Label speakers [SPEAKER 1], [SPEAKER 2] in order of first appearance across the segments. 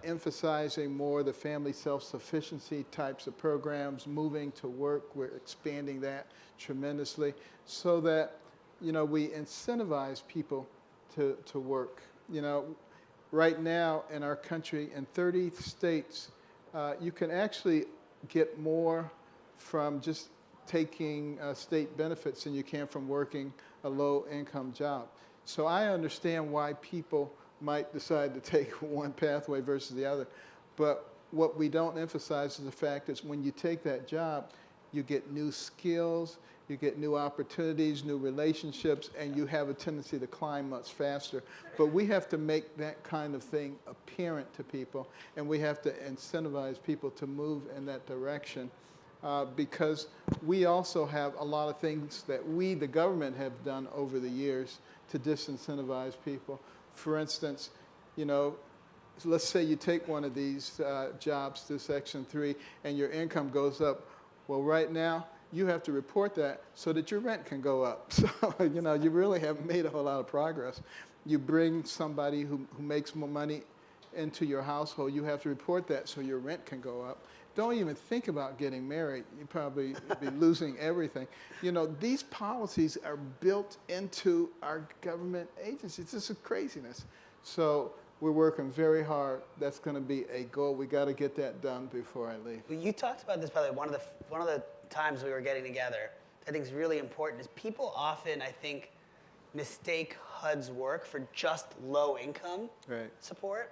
[SPEAKER 1] emphasizing more the family self-sufficiency types of programs, moving to work. We're expanding that tremendously so that, we incentivize people to work. Right now in our country, in 30 states, you can actually get more from just taking state benefits than you can from working a low-income job. So I understand why people might decide to take one pathway versus the other. But what we don't emphasize is the fact that when you take that job, you get new skills, you get new opportunities, new relationships, and you have a tendency to climb much faster. But we have to make that kind of thing apparent to people, and we have to incentivize people to move in that direction. Because we also have a lot of things that we, the government, have done over the years to disincentivize people. For instance, let's say you take one of these jobs through Section 3 and your income goes up. Well, right now, you have to report that so that your rent can go up. So, you really haven't made a whole lot of progress. You bring somebody who makes more money into your household, you have to report that so your rent can go up. Don't even think about getting married. You probably be losing everything. These policies are built into our government agencies. This is craziness. So we're working very hard. That's going to be a goal. We got to get that done before I leave.
[SPEAKER 2] Well, you talked about this, by the way, one of the times we were getting together. I think is really important is people often, I think, mistake HUD's work for just low income support.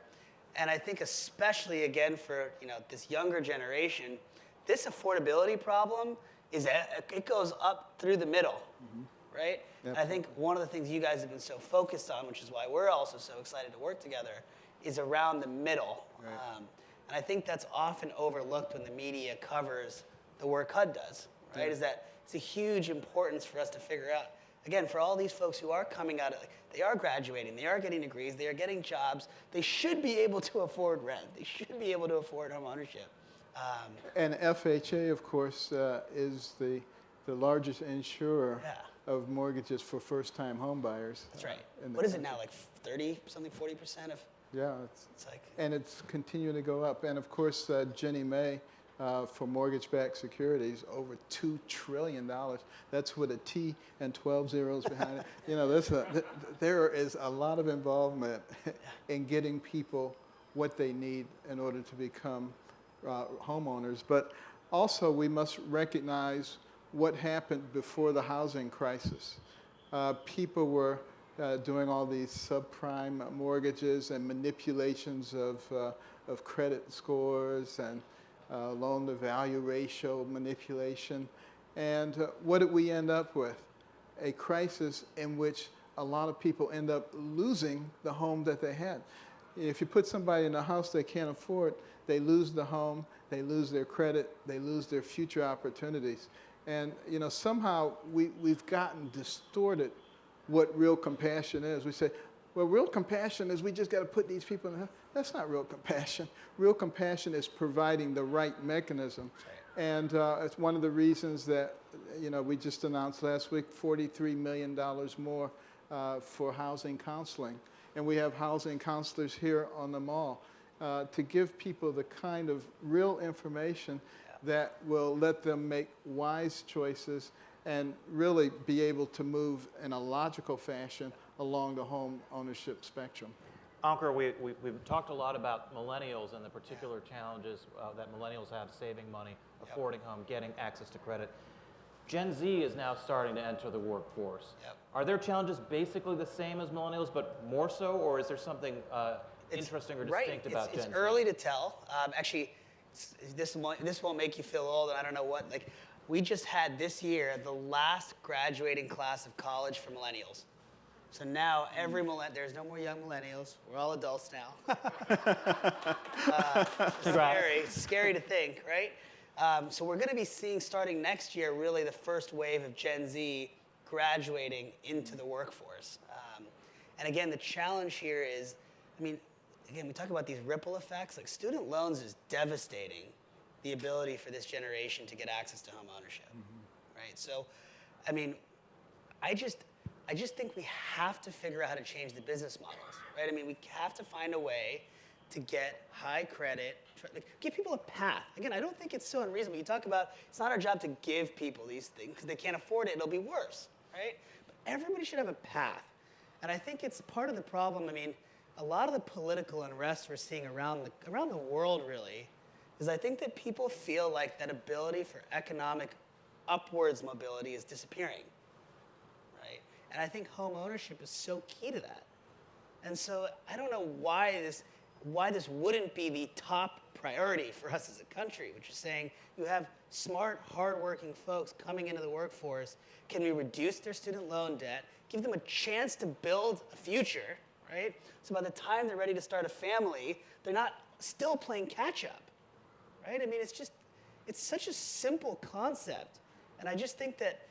[SPEAKER 2] And I think especially, again, for this younger generation, this affordability problem it goes up through the middle, right? And I think one of the things you guys have been so focused on, which is why we're also so excited to work together, is around the middle. Right. And I think that's often overlooked when the media covers the work HUD does, right? Yeah. Is that it's a huge importance for us to figure out, again, for all these folks who are coming out of, they are graduating, they are getting degrees, they are getting jobs, they should be able to afford rent, they should be able to afford home ownership.
[SPEAKER 1] And FHA, of course, is the largest insurer of mortgages for first-time home buyers.
[SPEAKER 2] That's right. What is it now, like 30-something, 40% of?
[SPEAKER 1] Yeah, it's like, and it's continuing to go up. And of course, Ginnie Mae for mortgage-backed securities, over $2 trillion. That's with a T and 12 zeros behind it. There is a lot of involvement in getting people what they need in order to become homeowners. But also, we must recognize what happened before the housing crisis. People were doing all these subprime mortgages and manipulations of credit scores and loan-to-value ratio manipulation. And what did we end up with? A crisis in which a lot of people end up losing the home that they had. If you put somebody in a house they can't afford, they lose the home, they lose their credit, they lose their future opportunities. And somehow we've gotten distorted what real compassion is. We say, well, real compassion is we just got to put these people in the house. That's not real compassion. Real compassion is providing the right mechanism. And it's one of the reasons that, we just announced last week $43 million more for housing counseling. And we have housing counselors here on the mall to give people the kind of real information that will let them make wise choices and really be able to move in a logical fashion along the home ownership spectrum.
[SPEAKER 3] Ankur, we've talked a lot about millennials and the particular challenges that millennials have saving money, affording home, getting access to credit. Gen Z is now starting to enter the workforce. Are their challenges basically the same as millennials, but more so, or is there something interesting or distinct about Gen Z?
[SPEAKER 2] It's early to tell. Actually, this won't make you feel old, and I don't know what. Like, we just had this year the last graduating class of college for millennials. So now every there's no more young millennials. We're all adults now. Scary to think, right? So we're going to be seeing, starting next year, really the first wave of Gen Z graduating into the workforce. And again, the challenge here is, again, we talk about these ripple effects. Like, student loans is devastating the ability for this generation to get access to home ownership, right? So, I just think we have to figure out how to change the business models, right? We have to find a way to get high credit, like, give people a path. Again, I don't think it's so unreasonable. You talk about it's not our job to give people these things because they can't afford it. It'll be worse, right? But everybody should have a path. And I think it's part of the problem. I mean, a lot of the political unrest we're seeing around the world, really, is I think that people feel like that ability for economic upwards mobility is disappearing, right? And I think home ownership is so key to that. And so I don't know why this wouldn't be the top priority for us as a country, which is saying you have smart, hardworking folks coming into the workforce. Can we reduce their student loan debt, give them a chance to build a future, right? So by the time they're ready to start a family, they're not still playing catch up, right? I mean, it's such a simple concept. And I just think that,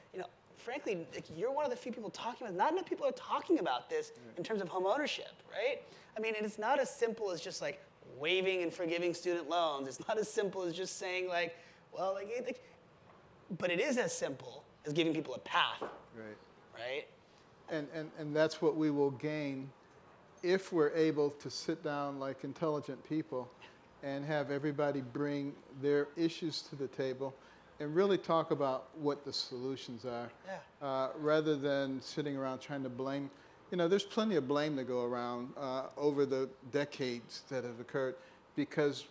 [SPEAKER 2] frankly, like, you're one of the few people talking about it. Not enough people are talking about this in terms of home ownership, right? I mean, it's not as simple as just like waiving and forgiving student loans. It's not as simple as just saying like, well, but it is as simple as giving people a path, right?
[SPEAKER 1] And that's what we will gain if we're able to sit down like intelligent people and have everybody bring their issues to the table and really talk about what the solutions are, rather than sitting around trying to blame. There's plenty of blame to go around over the decades that have occurred because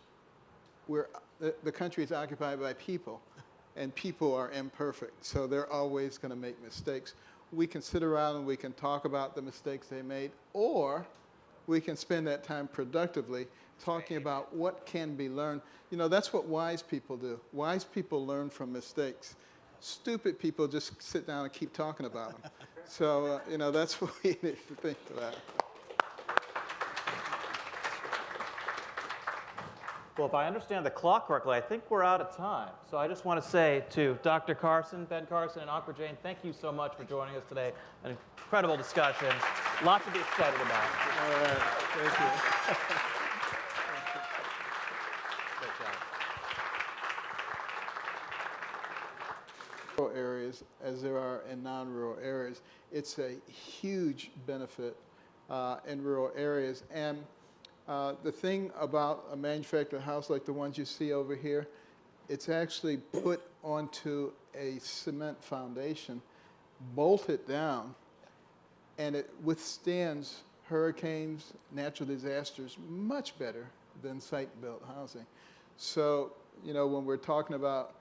[SPEAKER 1] the country is occupied by people, and people are imperfect, so they're always going to make mistakes. We can sit around and we can talk about the mistakes they made, or we can spend that time productively talking about what can be learned. That's what wise people do. Wise people learn from mistakes. Stupid people just sit down and keep talking about them. So, that's what we need to think about.
[SPEAKER 3] Well, if I understand the clock correctly, I think we're out of time. So I just want to say to Dr. Carson, Ben Carson, and Ankur Jain, thank you so much for joining us today. An incredible discussion. Lots to be excited about.
[SPEAKER 1] All right. Thank you.
[SPEAKER 3] Great job.
[SPEAKER 1] Rural areas, as there are in non-rural areas, it's a huge benefit in rural areas. And the thing about a manufactured house like the ones you see over here, it's actually put onto a cement foundation, bolted down, and it withstands hurricanes, natural disasters much better than site-built housing. So, when we're talking about,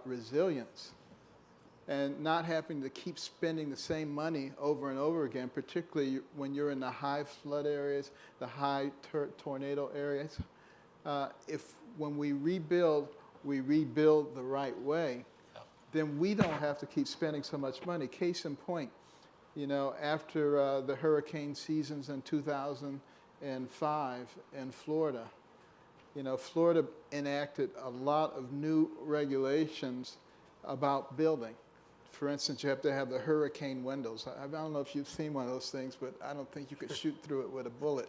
[SPEAKER 1] resilience and not having to keep spending the same money over and over again, particularly when you're in the high flood areas, the high tornado areas. When we rebuild the right way, then we don't have to keep spending so much money. Case in point, after the hurricane seasons in 2005 in Florida, Florida enacted a lot of new regulations about building. For instance, you have to have the hurricane windows. I don't know if you've seen one of those things, but I don't think you could shoot through it with a bullet.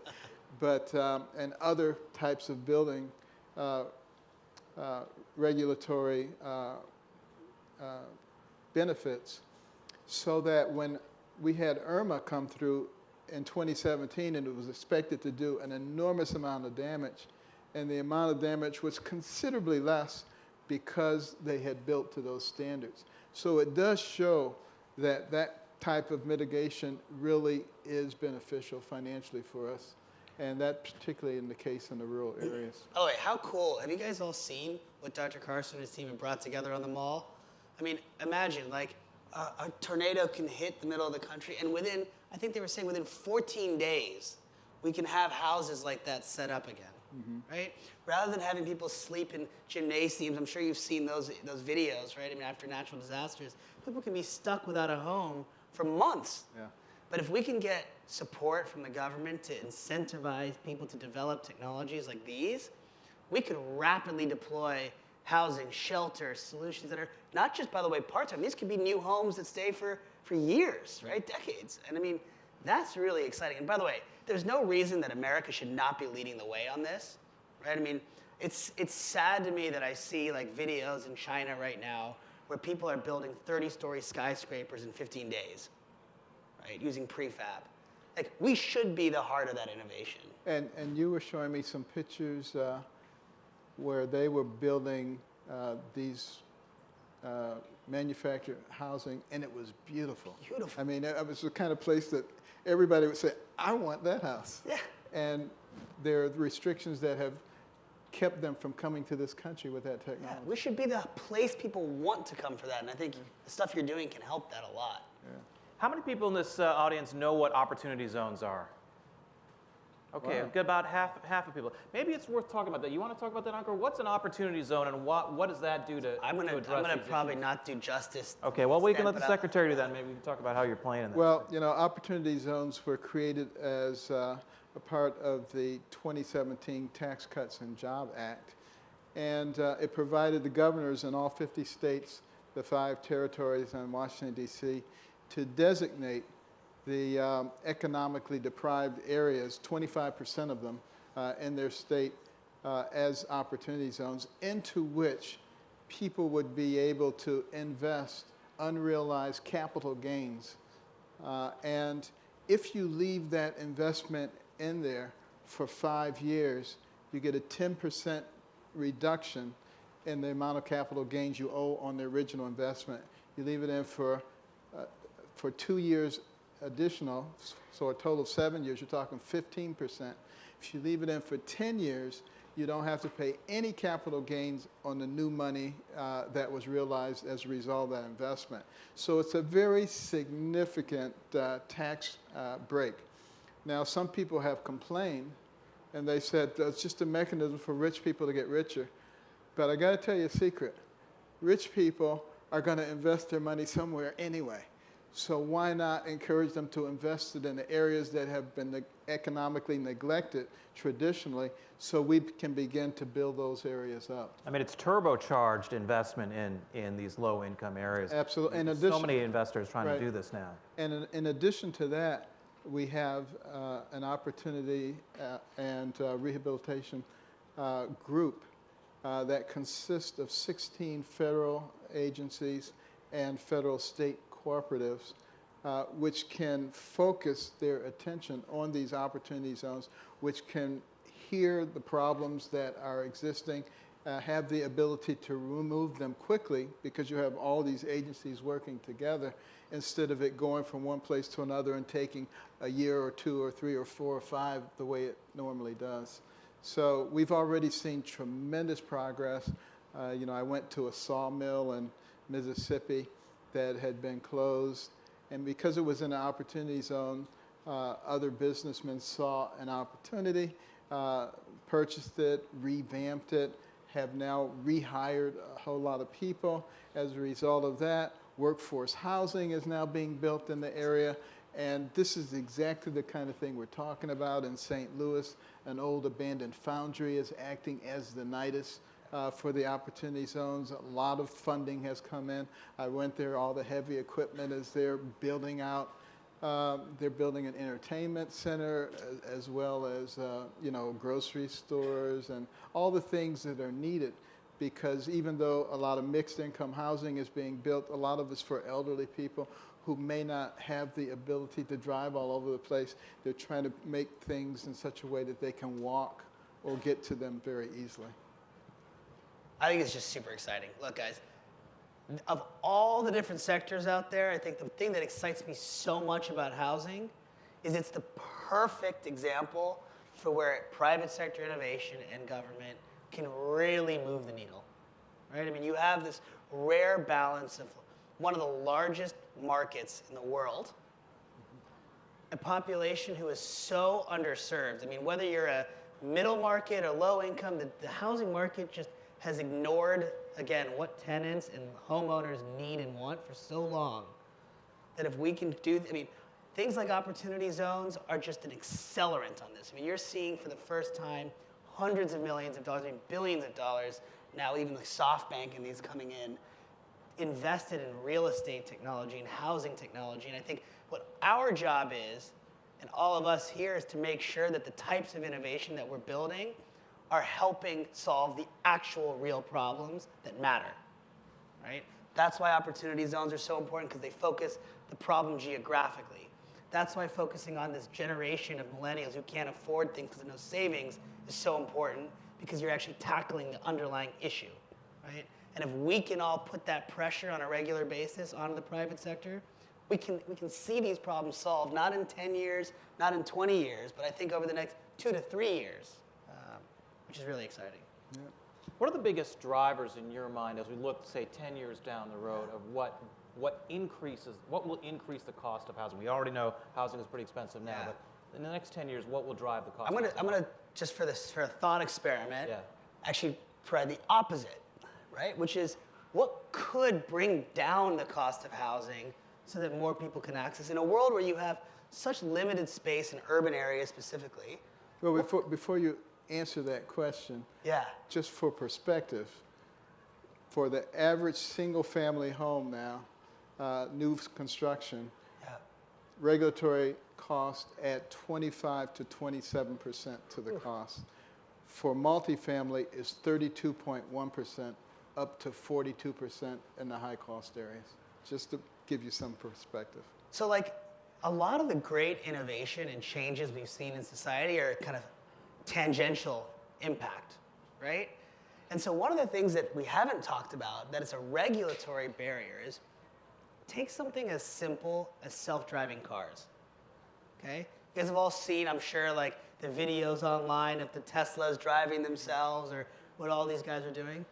[SPEAKER 1] But, and other types of building regulatory benefits, so that when we had Irma come through in 2017, and it was expected to do an enormous amount of damage, and the amount of damage was considerably less because they had built to those standards. So it does show that that type of mitigation really is beneficial financially for us, and that's particularly in the case in the rural areas.
[SPEAKER 2] By the way, how cool. Have you guys all seen what Dr. Carson and his team have brought together on the mall? I mean, imagine, like, a tornado can hit the middle of the country, and I think they were saying within 14 days, we can have houses like that set up again. Right? Rather than having people sleep in gymnasiums, I'm sure you've seen those videos, right? I mean, after natural disasters, people can be stuck without a home for months.
[SPEAKER 1] Yeah.
[SPEAKER 2] But if we can get support from the government to incentivize people to develop technologies like these, we could rapidly deploy housing, shelter, solutions that are not just, by the way, part-time. These could be new homes that stay for years, right? Decades. And I mean, that's really exciting. And by the way, there's no reason that America should not be leading the way on this, right? I mean, it's sad to me that I see like videos in China right now where people are building 30-story skyscrapers in 15 days, right, using prefab. Like, we should be the heart of that innovation.
[SPEAKER 1] And you were showing me some pictures where they were building these manufactured housing, and it was beautiful.
[SPEAKER 2] Beautiful.
[SPEAKER 1] I mean, it was the kind of place that everybody would say, I want that house.
[SPEAKER 2] Yeah.
[SPEAKER 1] And there are restrictions that have kept them from coming to this country with that technology.
[SPEAKER 2] Yeah, we should be the place people want to come for that, and I think the stuff you're doing can help that a lot.
[SPEAKER 1] Yeah.
[SPEAKER 3] How many people in this audience know what opportunity zones are? Okay,
[SPEAKER 1] Wow.
[SPEAKER 3] about half of people. Maybe it's worth talking about that. You want to talk about that, Ankur? What's an opportunity zone, and what does that do to
[SPEAKER 2] I'm gonna
[SPEAKER 3] address these
[SPEAKER 2] probably
[SPEAKER 3] issues?
[SPEAKER 2] not do justice.
[SPEAKER 3] Okay, well, we can let the
[SPEAKER 2] Stand, but
[SPEAKER 3] secretary do that. Maybe we can talk about how you're playing in that.
[SPEAKER 1] Well, you know, opportunity zones were created as a part of the 2017 Tax Cuts and Job Act. And it provided the governors in all 50 states, the 5 territories, and Washington, D.C., to designate the economically deprived areas, 25% of them in their state, as opportunity zones, into which people would be able to invest unrealized capital gains. And if you leave that investment in there for 5 years, you get a 10% reduction in the amount of capital gains you owe on the original investment. You leave it in for 2 years additional, so a total of 7 years, you're talking 15%. If you leave it in for 10 years, you don't have to pay any capital gains on the new money that was realized as a result of that investment. So it's a very significant tax break. Now, some people have complained, and they said it's just a mechanism for rich people to get richer. But I got to tell you a secret. Rich people are going to invest their money somewhere anyway. So why not encourage them to invest it in the areas that have been economically neglected traditionally, so we can begin to build those areas up?
[SPEAKER 3] I mean, it's turbocharged investment in these low-income areas.
[SPEAKER 1] Absolutely. In
[SPEAKER 3] There's
[SPEAKER 1] addition,
[SPEAKER 3] so many investors trying
[SPEAKER 1] right.
[SPEAKER 3] to do this now.
[SPEAKER 1] And in addition to that, we have an opportunity and rehabilitation group that consists of 16 federal agencies and federal state cooperatives, which can focus their attention on these opportunity zones, which can hear the problems that are existing, have the ability to remove them quickly because you have all these agencies working together instead of it going from one place to another and taking a year or 2 or 3 or 4 or 5 the way it normally does. So we've already seen tremendous progress. You know, I went to a sawmill in Mississippi that had been closed, and because it was in an opportunity zone, other businessmen saw an opportunity, purchased it, revamped it, have now rehired a whole lot of people. As a result of that, workforce housing is now being built in the area, and this is exactly the kind of thing we're talking about in St. Louis. An old abandoned foundry is acting as the nidus for the opportunity zones. A lot of funding has come in. I went there, all the heavy equipment is there building out. They're building an entertainment center as well as, you know, grocery stores and all the things that are needed, because even though a lot of mixed income housing is being built, a lot of it's for elderly people who may not have the ability to drive all over the place. They're trying to make things in such a way that they can walk or get to them very easily.
[SPEAKER 2] I think it's just super exciting. Look, guys, of all the different sectors out there, I think the thing that excites me so much about housing is it's the perfect example for where private sector innovation and government can really move the needle, right? I mean, you have this rare balance of one of the largest markets in the world, a population who is so underserved. I mean, whether you're a middle market or low income, the housing market just has ignored, again, what tenants and homeowners need and want for so long, that if we can do, I mean, things like opportunity zones are just an accelerant on this. I mean, you're seeing for the first time hundreds of millions of dollars, I mean, billions of dollars, now even like SoftBank and these coming in, invested in real estate technology and housing technology. And I think what our job is, and all of us here, is to make sure that the types of innovation that we're building are helping solve the actual real problems that matter, right? That's why opportunity zones are so important, because they focus the problem geographically. That's why focusing on this generation of millennials who can't afford things because of no savings is so important, because you're actually tackling the underlying issue, right? And if we can all put that pressure on a regular basis onto the private sector, we can see these problems solved, not in 10 years, not in 20 years, but I think over the next 2 to 3 years, which is really exciting.
[SPEAKER 1] Yeah.
[SPEAKER 3] What are the biggest drivers in your mind as we look, say, 10 years down the road of what will increase the cost of housing? We already know housing is pretty expensive now, but in the next 10 years, what will drive the cost?
[SPEAKER 2] I'm gonna just for a thought experiment,
[SPEAKER 3] yeah.
[SPEAKER 2] actually try the opposite, right? Which is, what could bring down the cost of housing so that more people can access in a world where you have such limited space in urban areas specifically?
[SPEAKER 1] Well, before you answer that question, just for perspective, for the average single-family home now, new construction, regulatory cost at 25 to 27% to the cost. For multifamily is 32.1% up to 42% in the high-cost areas, just to give you some perspective.
[SPEAKER 2] So like a lot of the great innovation and changes we've seen in society are kind of tangential impact, right? And so one of the things that we haven't talked about that is a regulatory barrier is, take something as simple as self-driving cars, okay? You guys have all seen, I'm sure, like the videos online of the Teslas driving themselves or what all these guys are doing.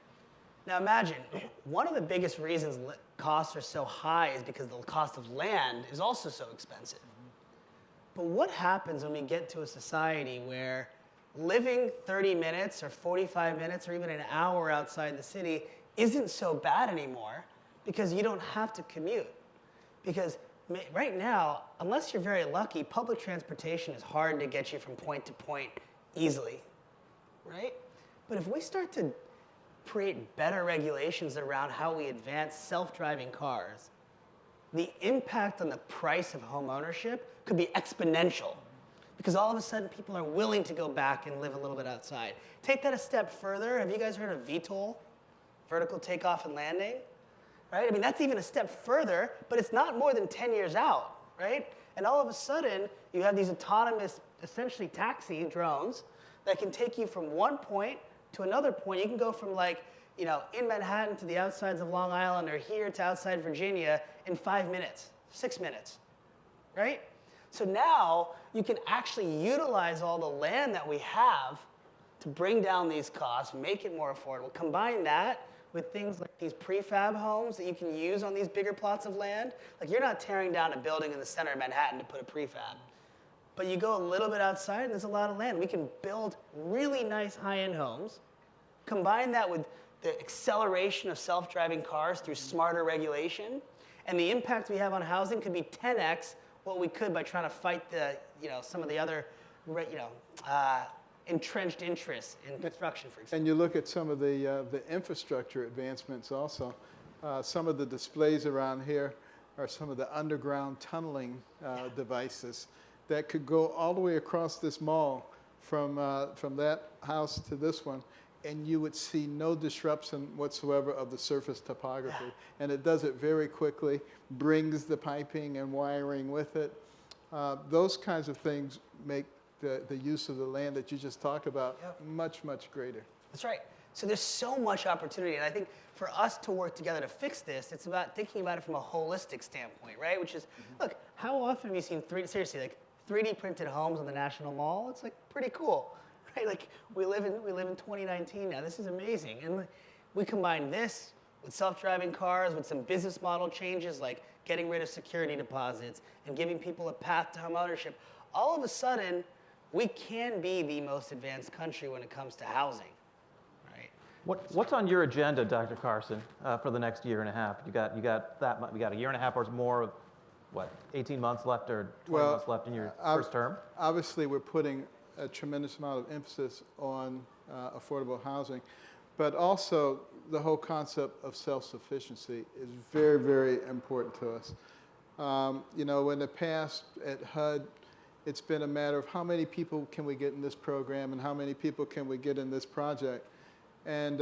[SPEAKER 2] Now imagine, one of the biggest reasons costs are so high is because the cost of land is also so expensive. But what happens when we get to a society where living 30 minutes or 45 minutes or even an hour outside the city isn't so bad anymore because you don't have to commute? Because right now, unless you're very lucky, public transportation is hard to get you from point to point easily, right? But if we start to create better regulations around how we advance self-driving cars, the impact on the price of home ownership could be exponential, because all of a sudden people are willing to go back and live a little bit outside. Take that a step further. Have you guys heard of VTOL, vertical takeoff and landing? Right? I mean, that's even a step further, but it's not more than 10 years out, right? And all of a sudden, you have these autonomous, essentially taxi drones that can take you from one point to another point. You can go from in Manhattan to the outsides of Long Island or here to outside Virginia in 5 minutes, 6 minutes, right? So now you can actually utilize all the land that we have to bring down these costs, make it more affordable. Combine that with things like these prefab homes that you can use on these bigger plots of land. Like, you're not tearing down a building in the center of Manhattan to put a prefab. But you go a little bit outside and there's a lot of land. We can build really nice high-end homes. Combine that with the acceleration of self-driving cars through smarter regulation, and the impact we have on housing could be 10x what we could by trying to fight some of the other entrenched interests in construction, for example.
[SPEAKER 1] And you look at some of the infrastructure advancements also. Some of the displays around here are some of the underground tunneling devices that could go all the way across this mall from that house to this one, and you would see no disruption whatsoever of the surface topography. And it does it very quickly, brings the piping and wiring with it. Those kinds of things make the use of the land that you just talked about much, much greater.
[SPEAKER 2] That's right. So there's so much opportunity, and I think for us to work together to fix this, it's about thinking about it from a holistic standpoint, right? Which is, look, how often have you seen 3D printed homes on the National Mall? It's like pretty cool, right? Like, we live in 2019 now. This is amazing, and we combine this with self-driving cars, with some business model changes like getting rid of security deposits and giving people a path to home ownership. All of a sudden, we can be the most advanced country when it comes to housing, right?
[SPEAKER 3] What's on your agenda, Dr. Carson, for the next year and a half? You got a year and a half or more of, 18 months left or 20 months left in your first term?
[SPEAKER 1] Obviously, we're putting a tremendous amount of emphasis on affordable housing, but also the whole concept of self-sufficiency is very, very important to us. In the past at HUD, it's been a matter of how many people can we get in this program and how many people can we get in this project. And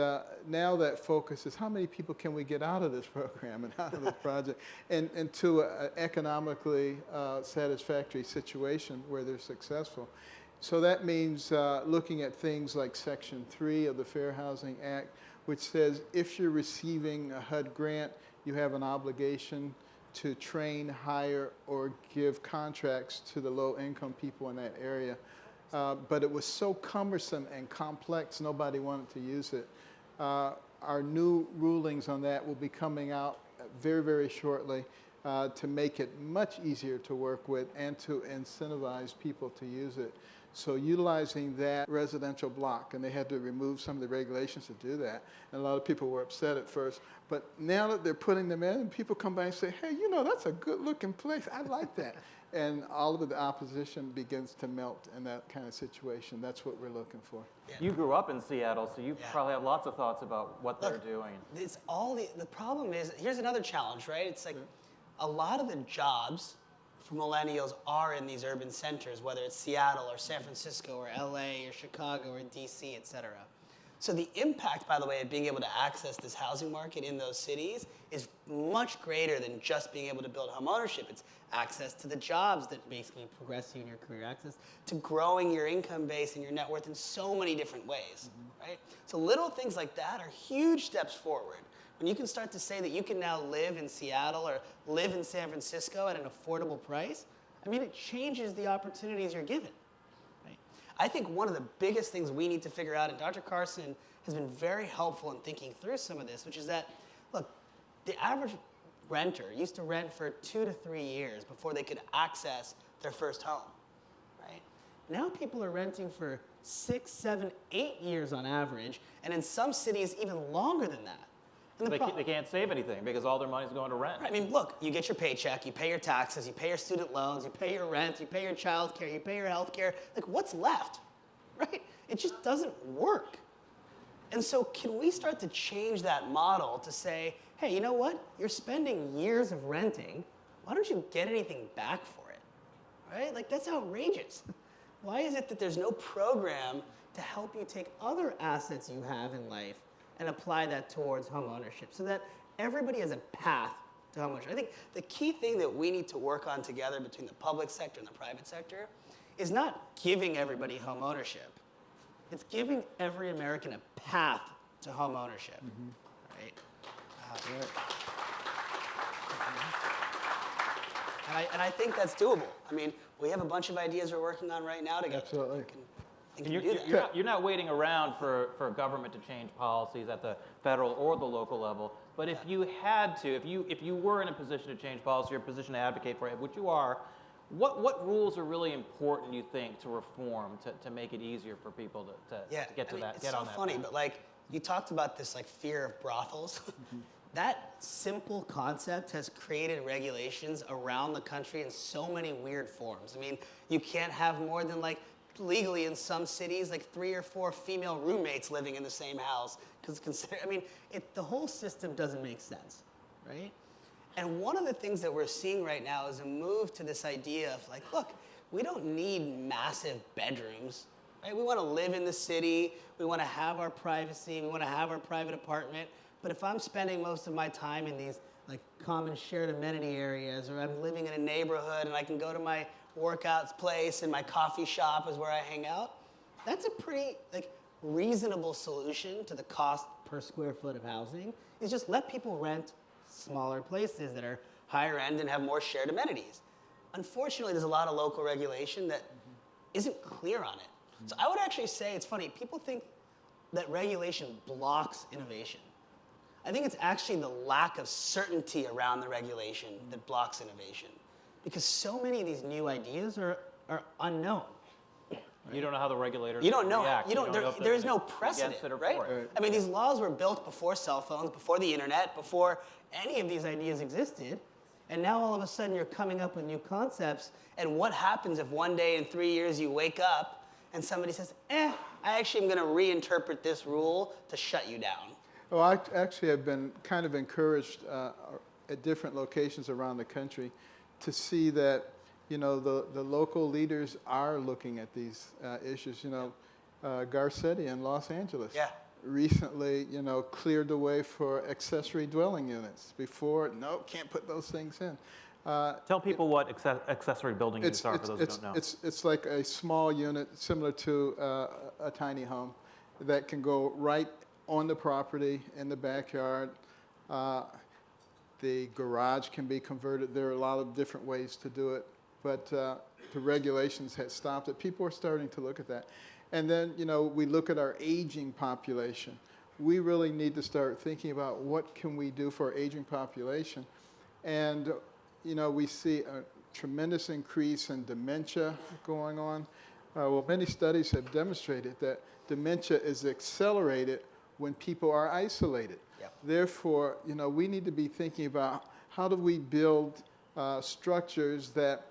[SPEAKER 1] now that focus is how many people can we get out of this program and out of this project and to an economically satisfactory situation where they're successful. So that means looking at things like Section 3 of the Fair Housing Act, which says if you're receiving a HUD grant, you have an obligation to train, hire, or give contracts to the low-income people in that area. But it was so cumbersome and complex, nobody wanted to use it. Our new rulings on that will be coming out very, very shortly to make it much easier to work with and to incentivize people to use it. So utilizing that residential block, and they had to remove some of the regulations to do that, and a lot of people were upset at first, but now that they're putting them in, and people come by and say, hey, you know, that's a good looking place, I like that. And all of the opposition begins to melt in that kind of situation. That's what we're looking for.
[SPEAKER 3] Yeah. You grew up in Seattle, so you probably have lots of thoughts about what they're doing.
[SPEAKER 2] It's all the problem is, here's another challenge, right? It's like a lot of the jobs for millennials are in these urban centers, whether it's Seattle or San Francisco or LA or Chicago or DC, et cetera. So the impact, by the way, of being able to access this housing market in those cities is much greater than just being able to build home ownership. It's access to the jobs that basically progress you in your career, access to growing your income base and your net worth in so many different ways, right? So little things like that are huge steps forward. When you can start to say that you can now live in Seattle or live in San Francisco at an affordable price, I mean, it changes the opportunities you're given. I think one of the biggest things we need to figure out, and Dr. Carson has been very helpful in thinking through some of this, which is that, look, the average renter used to rent for 2 to 3 years before they could access their first home, right? Now people are renting for 6, 7, 8 years on average, and in some cities even longer than that.
[SPEAKER 3] They can't save anything because all their money's going to rent.
[SPEAKER 2] I mean, look, you get your paycheck, you pay your taxes, you pay your student loans, you pay your rent, you pay your child care, you pay your health care. Like, what's left, right? It just doesn't work. And so can we start to change that model to say, hey, you know what? You're spending years of renting. Why don't you get anything back for it, right? Like, that's outrageous. Why is it that there's no program to help you take other assets you have in life and apply that towards home ownership so that everybody has a path to home ownership? I think the key thing that we need to work on together between the public sector and the private sector is not giving everybody home ownership. It's giving every American a path to home ownership, right? And I think that's doable. I mean, we have a bunch of ideas we're working on right now together.
[SPEAKER 1] Absolutely.
[SPEAKER 3] You're not waiting around for government to change policies at the federal or the local level. But if you had to, if you were in a position to change policy or a position to advocate for it, which you are, what rules are really important, you think, to reform to make it easier for people to get to that?
[SPEAKER 2] It's so funny, but like you talked about this like fear of brothels. That simple concept has created regulations around the country in so many weird forms. I mean, you can't have more than like legally in some cities, like 3 or 4 female roommates living in the same house. Because the whole system doesn't make sense, right? And one of the things that we're seeing right now is a move to this idea of like, look, we don't need massive bedrooms, right? We want to live in the city. We want to have our privacy. We want to have our private apartment. But if I'm spending most of my time in these like common shared amenity areas, or I'm living in a neighborhood and I can go to my workouts place and my coffee shop is where I hang out, that's a pretty like reasonable solution to the cost per square foot of housing, is just let people rent smaller places that are higher end and have more shared amenities. Unfortunately, there's a lot of local regulation that isn't clear on it. So I would actually say, it's funny, people think that regulation blocks innovation. I think it's actually the lack of certainty around the regulation that blocks innovation, because so many of these new ideas are unknown. Right?
[SPEAKER 3] You don't know how the regulators
[SPEAKER 2] You don't know.
[SPEAKER 3] react.
[SPEAKER 2] There is no precedent, right? I mean, these laws were built before cell phones, before the internet, before any of these ideas existed. And now all of a sudden you're coming up with new concepts. And what happens if one day in 3 years you wake up and somebody says, I actually am going to reinterpret this rule to shut you down?
[SPEAKER 1] Well, I actually have been kind of encouraged at different locations around the country to see that, you know, the local leaders are looking at these issues. You know, Garcetti in Los Angeles recently, cleared the way for accessory dwelling units. Before, no, can't put those things in.
[SPEAKER 3] Tell people what accessory building units are for those who don't know.
[SPEAKER 1] It's like a small unit similar to a tiny home that can go right on the property in the backyard. The garage can be converted. There are a lot of different ways to do it, but the regulations had stopped it. People are starting to look at that. And then, we look at our aging population. We really need to start thinking about what can we do for our aging population. And, we see a tremendous increase in dementia going on. Well, many studies have demonstrated that dementia is accelerated when people are isolated.
[SPEAKER 2] Yep.
[SPEAKER 1] Therefore, we need to be thinking about how do we build structures that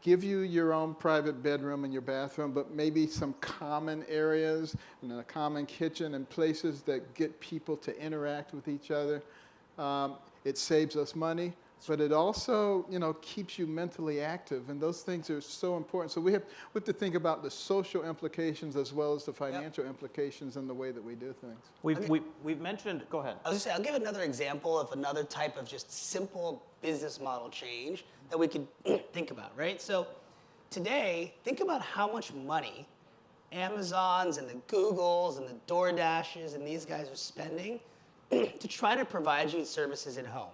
[SPEAKER 1] give you your own private bedroom and your bathroom, but maybe some common areas and a common kitchen and places that get people to interact with each other. It saves us money, but it also, keeps you mentally active, and those things are so important. So we have to think about the social implications as well as the financial implications in the way that we do things.
[SPEAKER 3] We've mentioned, go ahead.
[SPEAKER 2] I was just saying, I'll give another example of another type of just simple business model change that we could think about, right? So today, think about how much money Amazons and the Googles and the DoorDashes and these guys are spending to try to provide you services at home,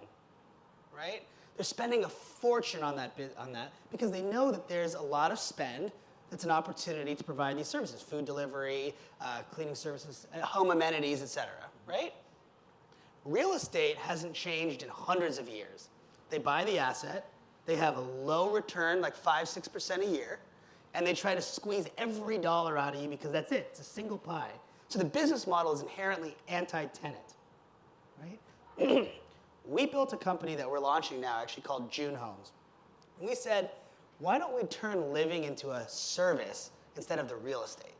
[SPEAKER 2] right? They're spending a fortune on that because they know that there's a lot of spend that's an opportunity to provide these services, food delivery, cleaning services, home amenities, et cetera, right? Real estate hasn't changed in hundreds of years. They buy the asset, they have a low return, like 5-6% a year, and they try to squeeze every dollar out of you because that's it. It's a single pie. So the business model is inherently anti-tenant, right? We built a company that we're launching now, actually called June Homes. And we said, why don't we turn living into a service instead of the real estate?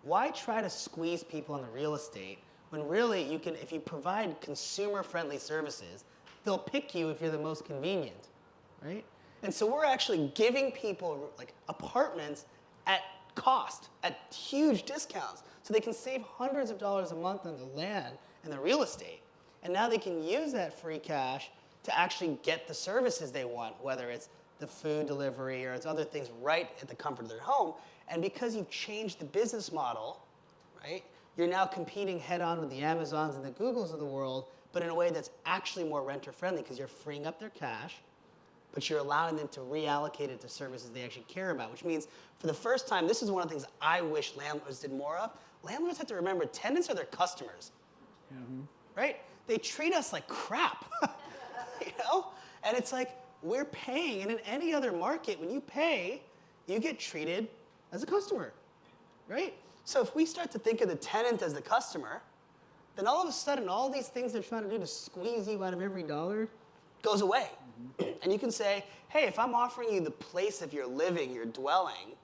[SPEAKER 2] Why try to squeeze people on the real estate when really you can, if you provide consumer-friendly services, they'll pick you if you're the most convenient, right? And so we're actually giving people like apartments at cost, at huge discounts, so they can save hundreds of dollars a month on the land and the real estate. And now they can use that free cash to actually get the services they want, whether it's the food delivery or it's other things right at the comfort of their home. And because you've changed the business model, right, you're now competing head-on with the Amazons and the Googles of the world, but in a way that's actually more renter-friendly because you're freeing up their cash, but you're allowing them to reallocate it to services they actually care about, which means for the first time, this is one of the things I wish landlords did more of. Landlords have to remember tenants are their customers, right? They treat us like crap, And it's like, we're paying, and in any other market, when you pay, you get treated as a customer, right? So if we start to think of the tenant as the customer, then all of a sudden, all these things they're trying to do to squeeze you out of every dollar goes away. And you can say, hey, if I'm offering you the place of your living, your dwelling,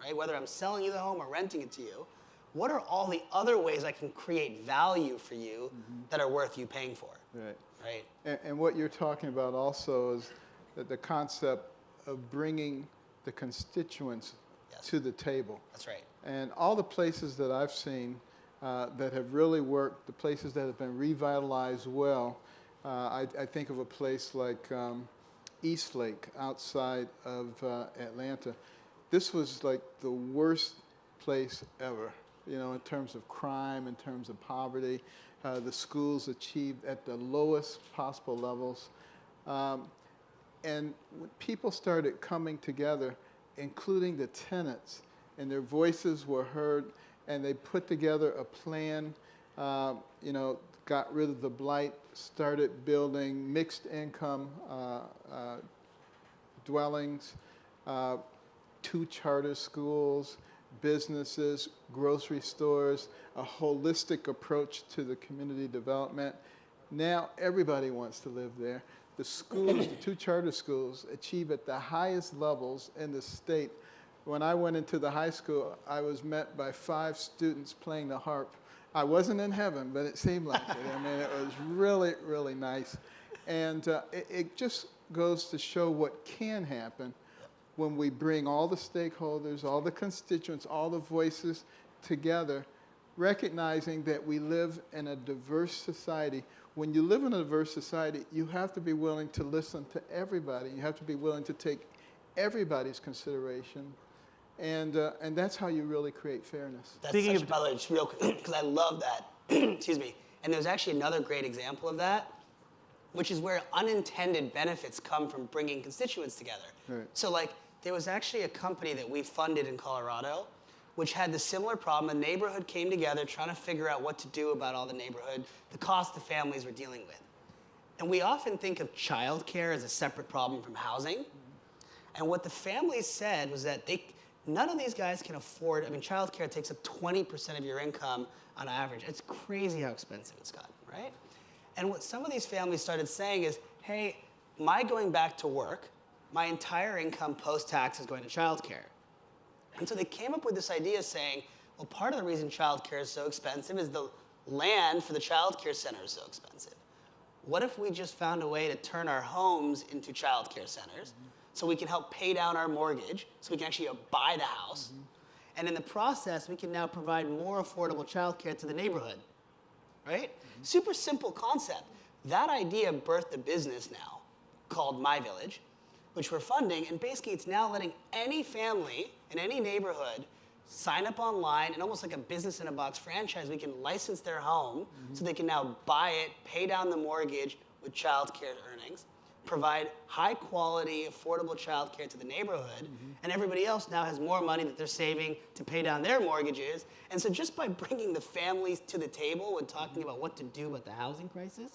[SPEAKER 2] right, whether I'm selling you the home or renting it to you, what are all the other ways I can create value for you that are worth you paying for? Right.
[SPEAKER 1] And what you're talking about also is that the concept of bringing the constituents to the table.
[SPEAKER 2] That's right.
[SPEAKER 1] And all the places that I've seen that have really worked, the places that have been revitalized well, I think of a place like Eastlake outside of Atlanta. This was like the worst place ever. In terms of crime, in terms of poverty. The schools achieved at the lowest possible levels. And when people started coming together, including the tenants, and their voices were heard, and they put together a plan, got rid of the blight, started building mixed income dwellings, 2 charter schools, businesses, grocery stores, a holistic approach to the community development. Now everybody wants to live there. The schools, the 2 charter schools, achieve at the highest levels in the state. When I went into the high school, I was met by 5 students playing the harp. I wasn't in heaven, but it seemed like it. I mean, it was really, really nice. And it just goes to show what can happen when we bring all the stakeholders, all the constituents, all the voices together recognizing that we live in a diverse society. When you live in a diverse society, you have to be willing to listen to everybody. You have to be willing to take everybody's consideration. And that's how you really create fairness.
[SPEAKER 2] That's such, by the way, just real quick, because I love that. Excuse me. And there's actually another great example of that, which is where unintended benefits come from bringing constituents together.
[SPEAKER 1] Right.
[SPEAKER 2] So like, there was actually a company that we funded in Colorado, which had the similar problem. The neighborhood came together trying to figure out what to do about all the neighborhood, the cost the families were dealing with. And we often think of childcare as a separate problem from housing. And what the families said was that none of these guys can afford, I mean, childcare takes up 20% of your income on average. It's crazy how expensive it's gotten, right? And what some of these families started saying is, hey, my going back to work, my entire income post-tax is going to childcare. And so they came up with this idea saying, well, part of the reason childcare is so expensive is the land for the childcare center is so expensive. What if we just found a way to turn our homes into childcare centers so we can help pay down our mortgage, so we can actually buy the house, and in the process, we can now provide more affordable childcare to the neighborhood, right? Super simple concept. That idea birthed a business now called My Village, which we're funding, and basically it's now letting any family in any neighborhood sign up online, and almost like a business in a box franchise, we can license their home so they can now buy it, pay down the mortgage with childcare earnings, provide high quality, affordable childcare to the neighborhood, and everybody else now has more money that they're saving to pay down their mortgages. And so just by bringing the families to the table when talking about what to do about the housing crisis,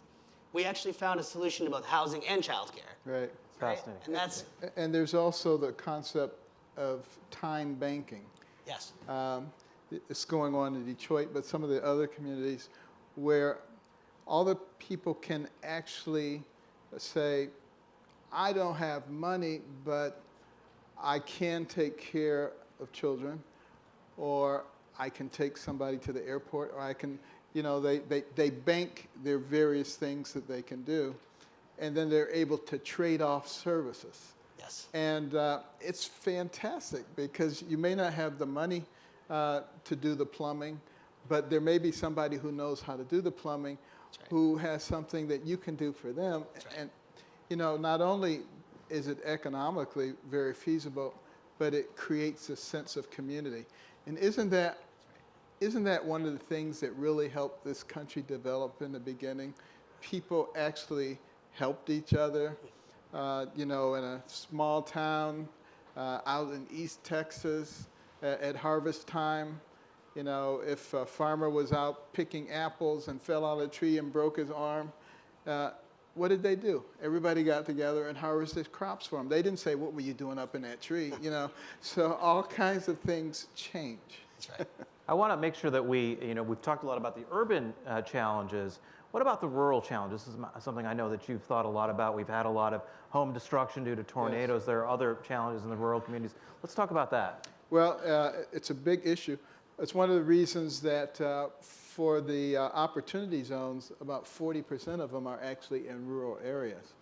[SPEAKER 2] we actually found a solution to both housing and childcare.
[SPEAKER 1] Right.
[SPEAKER 3] Fascinating.
[SPEAKER 1] And there's also the concept of time banking.
[SPEAKER 2] Yes.
[SPEAKER 1] It's going on in Detroit, but some of the other communities where all the people can actually say, I don't have money, but I can take care of children, or I can take somebody to the airport, or I can, they bank their various things that they can do, and then they're able to trade off services.
[SPEAKER 2] Yes.
[SPEAKER 1] And it's fantastic because you may not have the money to do the plumbing, but there may be somebody who knows how to do the plumbing, right, who has something that you can do for them. Right. And not only is it economically very feasible, but it creates a sense of community. And isn't that one of the things that really helped this country develop in the beginning? People actually helped each other. In a small town out in East Texas at harvest time, if a farmer was out picking apples and fell out of a tree and broke his arm, what did they do? Everybody got together and harvested crops for him. They didn't say, what were you doing up in that tree? So all kinds of things change.
[SPEAKER 2] That's right.
[SPEAKER 3] I want to make sure that we've talked a lot about the urban challenges. What about the rural challenges? This is something I know that you've thought a lot about. We've had a lot of home destruction due to tornadoes. Yes. There are other challenges in the rural communities. Let's talk about that.
[SPEAKER 1] Well, it's a big issue. It's one of the reasons that for the opportunity zones, about 40% of them are actually in rural areas.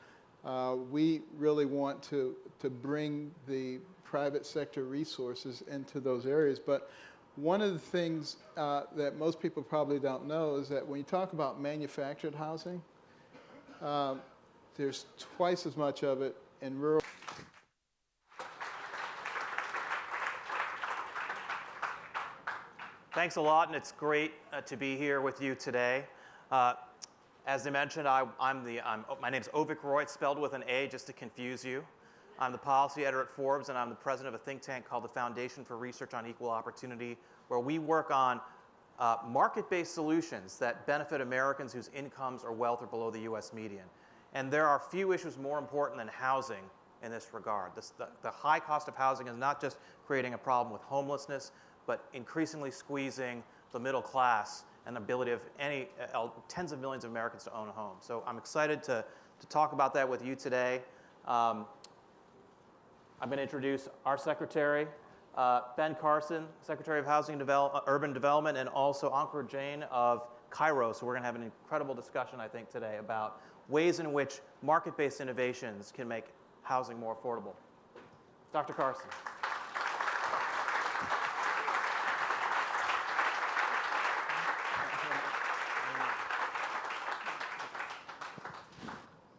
[SPEAKER 1] We really want to bring the private sector resources into those areas, but one of the things that most people probably don't know is that when you talk about manufactured housing, there's twice as much of it in rural.
[SPEAKER 3] Thanks a lot, and it's great to be here with you today. As I mentioned, my name's Ovik Roy. It's spelled with an A just to confuse you. I'm the policy editor at Forbes, and I'm the president of a think tank called the Foundation for Research on Equal Opportunity, where we work on market-based solutions that benefit Americans whose incomes or wealth are below the U.S. median. And there are few issues more important than housing in this regard. The high cost of housing is not just creating a problem with homelessness, but increasingly squeezing the middle class and the ability of tens of millions of Americans to own a home. So I'm excited to talk about that with you today. I'm going to introduce our secretary, Ben Carson, Secretary of Housing and Urban Development, and also Ankur Jain of Cairo. So we're going to have an incredible discussion, I think, today about ways in which market-based innovations can make housing more affordable. Dr. Carson.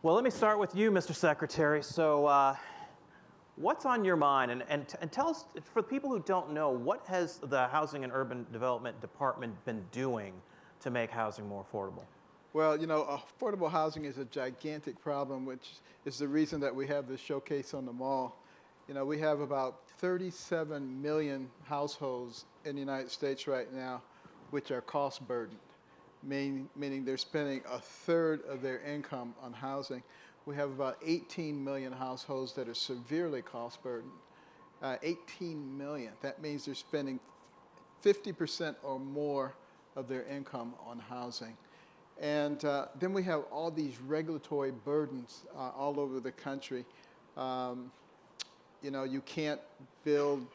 [SPEAKER 3] Well, let me start with you, Mr. Secretary. So what's on your mind? And tell us, for people who don't know, what has the Housing and Urban Development Department been doing to make housing more affordable?
[SPEAKER 1] Well, affordable housing is a gigantic problem, which is the reason that we have this showcase on the mall. We have about 37 million households in the United States right now, which are cost burdened, meaning they're spending a third of their income on housing. We have about 18 million households that are severely cost burdened. 18 million. That means they're spending 50% or more of their income on housing. And then we have all these regulatory burdens all over the country. You can't build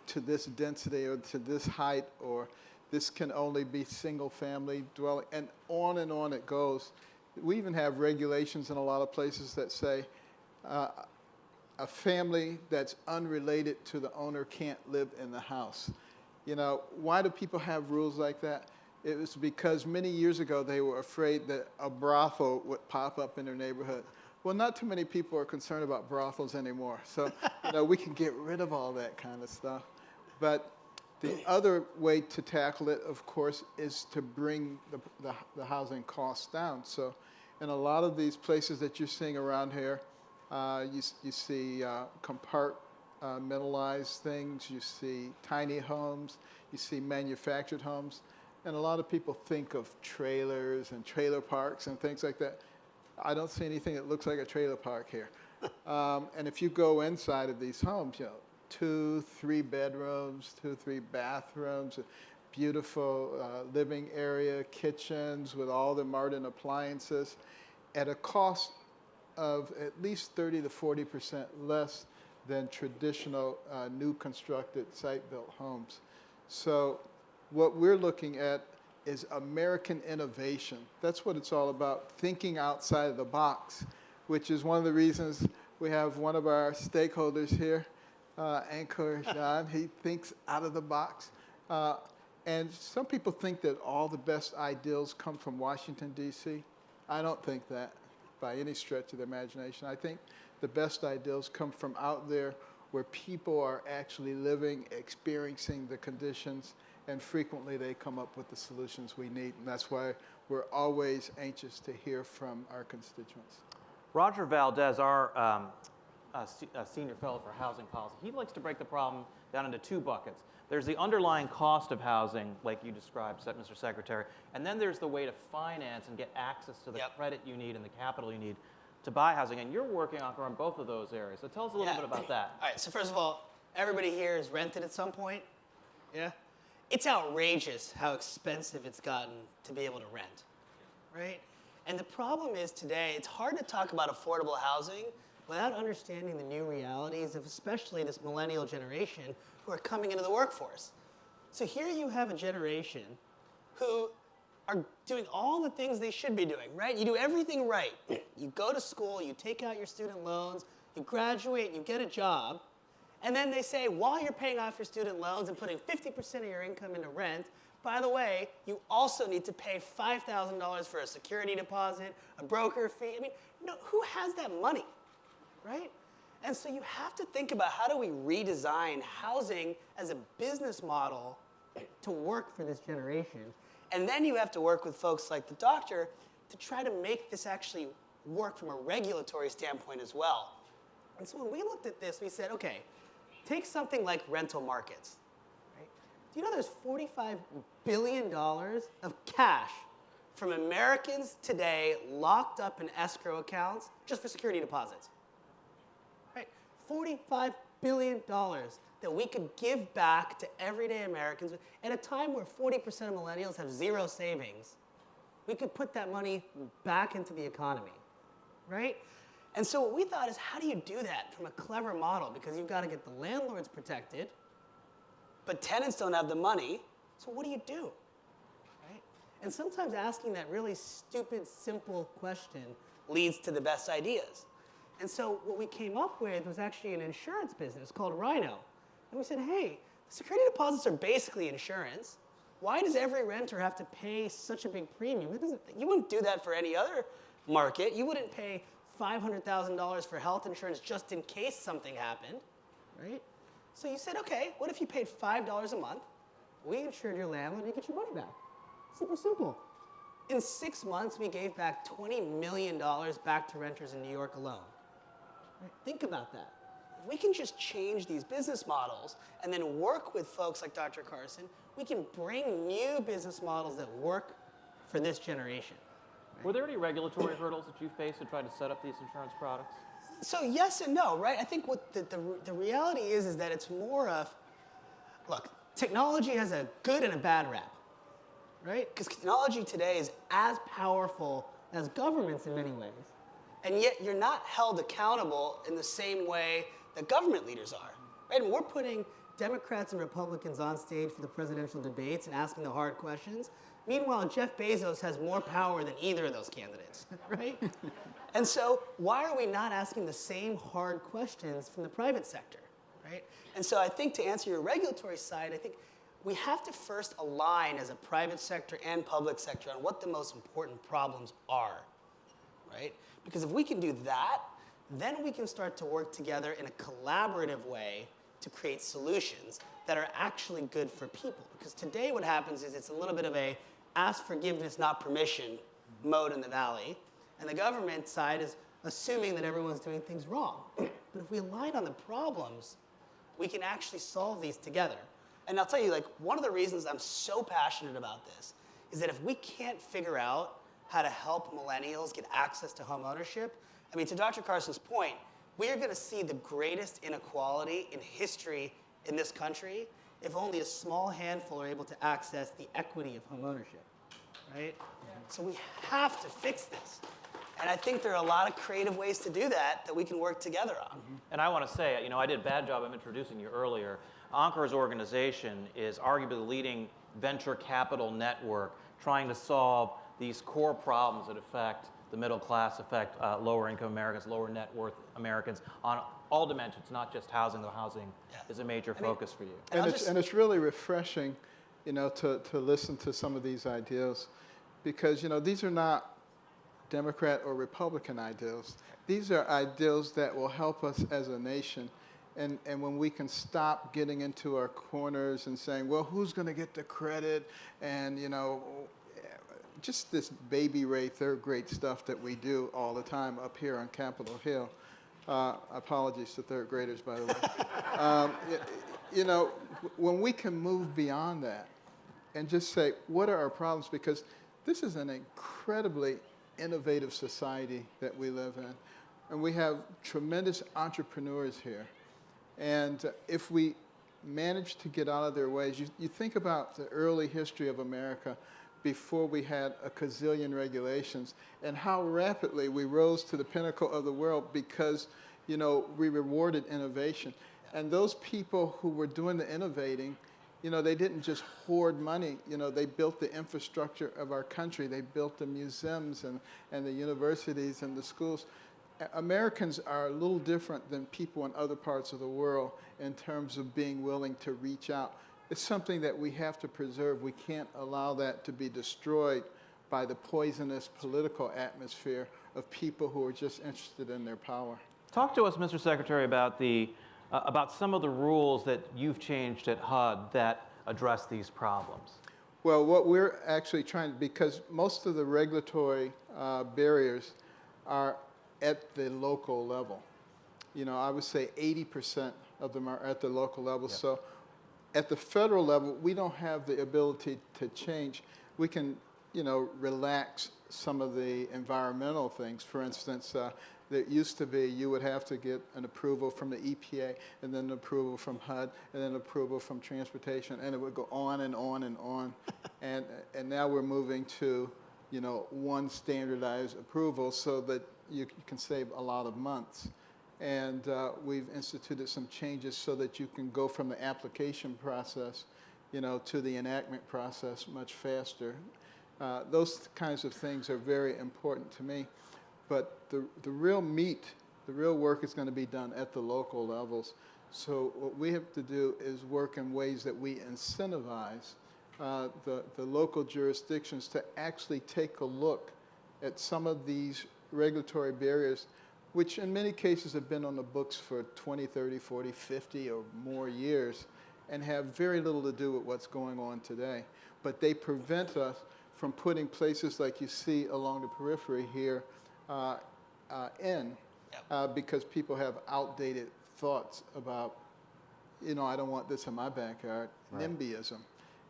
[SPEAKER 1] to this density or to this height, or this can only be single family dwelling, and on it goes. We even have regulations in a lot of places that say a family that's unrelated to the owner can't live in the house. Why do people have rules like that? It was because many years ago they were afraid that a brothel would pop up in their neighborhood. Well, not too many people are concerned about brothels anymore. So, we can get rid of all that kind of stuff. But the other way to tackle it, of course, is to bring the housing costs down. So in a lot of these places that you're seeing around here, you see compartmentalized things, you see tiny homes, you see manufactured homes. And a lot of people think of trailers and trailer parks and things like that. I don't see anything that looks like a trailer park here. And if you go inside of these homes, 2, 3 bedrooms, 2, 3 bathrooms, beautiful living area, kitchens with all the modern appliances, at a cost of at least 30 to 40% less than traditional new constructed site-built homes. So what we're looking at is American innovation. That's what it's all about, thinking outside of the box, which is one of the reasons we have one of our stakeholders here, Anchor John. He thinks out of the box. And some people think that all the best ideals come from Washington, D.C. I don't think that by any stretch of the imagination. I think the best ideals come from out there where people are actually living, experiencing the conditions, and frequently they come up with the solutions we need. And that's why we're always anxious to hear from our constituents.
[SPEAKER 3] Roger Valdez, our senior fellow for housing policy, he likes to break the problem down into 2 buckets. There's the underlying cost of housing, like you described, Mr. Secretary, and then there's the way to finance and get access to the credit you need and the capital you need to buy housing. And you're working on both of those areas. So tell us a little bit about that.
[SPEAKER 2] All right, so first of all, everybody here has rented at some point? Yeah? It's outrageous how expensive it's gotten to be able to rent, right? And the problem is today, it's hard to talk about affordable housing without understanding the new realities of especially this millennial generation who are coming into the workforce. So here you have a generation who are doing all the things they should be doing, right? You do everything right. You go to school, you take out your student loans, you graduate, you get a job, and then they say, while you're paying off your student loans and putting 50% of your income into rent, by the way, you also need to pay $5,000 for a security deposit, a broker fee. I mean, who has that money, right? And so you have to think about how do we redesign housing as a business model to work for this generation. And then you have to work with folks like the doctor to try to make this actually work from a regulatory standpoint as well. And so when we looked at this, we said, okay, take something like rental markets. Right? Do you know there's $45 billion of cash from Americans today locked up in escrow accounts just for security deposits? Right? $45 billion that we could give back to everyday Americans at a time where 40% of millennials have zero savings. We could put that money back into the economy, right? And so what we thought is, how do you do that from a clever model? Because you've got to get the landlords protected, but tenants don't have the money, so what do you do, right? And sometimes asking that really stupid, simple question leads to the best ideas. And so what we came up with was actually an insurance business called Rhino. And we said, hey, security deposits are basically insurance. Why does every renter have to pay such a big premium? You wouldn't do that for any other market. You wouldn't pay $500,000 for health insurance just in case something happened, right? So you said, okay, what if you paid $5 a month? We insured your landlord, you get your money back. Super simple. In 6 months, we gave back $20 million back to renters in New York alone. Right? Think about that. If we can just change these business models and then work with folks like Dr. Carson, we can bring new business models that work for this generation. Right?
[SPEAKER 3] Were there any regulatory hurdles that you faced to try to set up these insurance products?
[SPEAKER 2] So yes and no, right? I think what the reality is that it's more of, look, technology has a good and a bad rap, right? Because technology today is as powerful as governments in many ways. And yet you're not held accountable in the same way that government leaders are, right? And we're putting Democrats and Republicans on stage for the presidential debates and asking the hard questions. Meanwhile, Jeff Bezos has more power than either of those candidates, right? And so why are we not asking the same hard questions from the private sector, right? And so I think to answer your regulatory side, I think we have to first align as a private sector and public sector on what the most important problems are, right? Because if we can do that, then we can start to work together in a collaborative way to create solutions that are actually good for people. Because today what happens is it's a little bit of a ask forgiveness, not permission mode in the Valley. And the government side is assuming that everyone's doing things wrong. But if we align on the problems, we can actually solve these together. And I'll tell you, like, one of the reasons I'm so passionate about this is that if we can't figure out how to help millennials get access to home ownership, I mean, to Dr. Carson's point, we are going to see the greatest inequality in history in this country if only a small handful are able to access the equity of home ownership, right? Yeah. So we have to fix this. And I think there are a lot of creative ways to do that we can work together on.
[SPEAKER 3] Mm-hmm. And I want to say, you know, I did a bad job of introducing you earlier. Ankar's organization is arguably the leading venture capital network trying to solve these core problems that affect the middle class, affect lower income Americans, lower net worth Americans on all dimensions, not just housing. The housing is a major focus for you.
[SPEAKER 1] And it's really refreshing, you know, to listen to some of these ideals, because, you know, these are not Democrat or Republican ideals. These are ideals that will help us as a nation. And when we can stop getting into our corners and saying, well, who's going to get the credit? And, you know, just this baby Ray third grade stuff that we do all the time up here on Capitol Hill. Apologies to third graders, by the way. You know, when we can move beyond that and just say, what are our problems? Because this is an incredibly innovative society that we live in. And we have tremendous entrepreneurs here. And if we manage to get out of their ways, you think about the early history of America before we had a gazillion regulations, and how rapidly we rose to the pinnacle of the world because, you know, we rewarded innovation. And those people who were doing the innovating, you know, they didn't just hoard money. You know, they built the infrastructure of our country. They built the museums and the universities and the schools. Americans are a little different than people in other parts of the world in terms of being willing to reach out. It's something that we have to preserve. We can't allow that to be destroyed by the poisonous political atmosphere of people who are just interested in their power.
[SPEAKER 3] Talk to us, Mr. Secretary, about some of the rules that you've changed at HUD that address these problems.
[SPEAKER 1] Well, what we're actually trying, because most of the regulatory barriers are at the local level. You know, I would say 80% of them are at the local level. Yep. So at the federal level, we don't have the ability to change. We can, you know, relax some of the environmental things. For instance, there used to be you would have to get an approval from the EPA, and then an approval from HUD, and then approval from transportation, and it would go on and on and on. and now we're moving to, you know, one standardized approval so that you can save a lot of months. And we've instituted some changes so that you can go from the application process, you know, to the enactment process much faster. Those kinds of things are very important to me. But the real meat, the real work is going to be done at the local levels. So what we have to do is work in ways that we incentivize the local jurisdictions to actually take a look at some of these regulatory barriers which in many cases have been on the books for 20, 30, 40, 50 or more years and have very little to do with what's going on today. But they prevent us from putting places like you see along the periphery here because people have outdated thoughts about, I don't want this in my backyard. Right. NIMBYism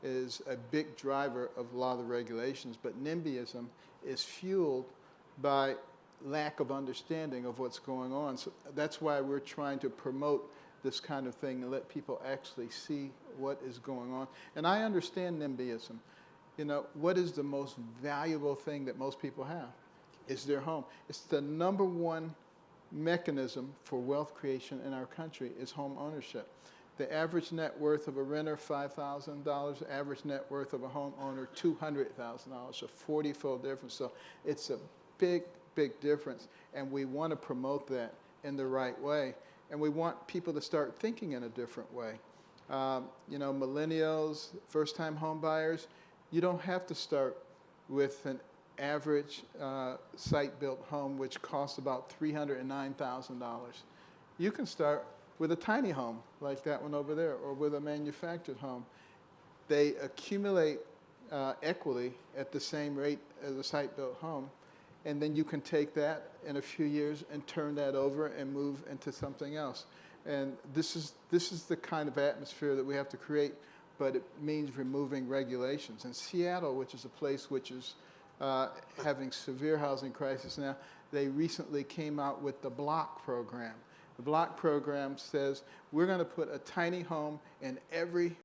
[SPEAKER 1] is a big driver of a lot of the regulations, but NIMBYism is fueled by lack of understanding of what's going on. So that's why we're trying to promote this kind of thing and let people actually see what is going on. And I understand NIMBYism. What is the most valuable thing that most people have? Is their home. It's the number one mechanism for wealth creation in our country is home ownership. The average net worth of a renter, $5,000. Average net worth of a homeowner, $200,000. A 40-fold difference. So it's a big, big difference. And we want to promote that in the right way. And we want people to start thinking in a different way. Millennials, first-time home buyers, you don't have to start with an average site-built home, which costs about $309,000. You can start with a tiny home like that one over there, or with a manufactured home. They accumulate equity at the same rate as a site-built home, and then you can take that in a few years and turn that over and move into something else. And this is the kind of atmosphere that we have to create, but it means removing regulations. In Seattle, which is a place which is having severe housing crisis now, they recently came out with the block program. The block program says we're going to put a tiny home in every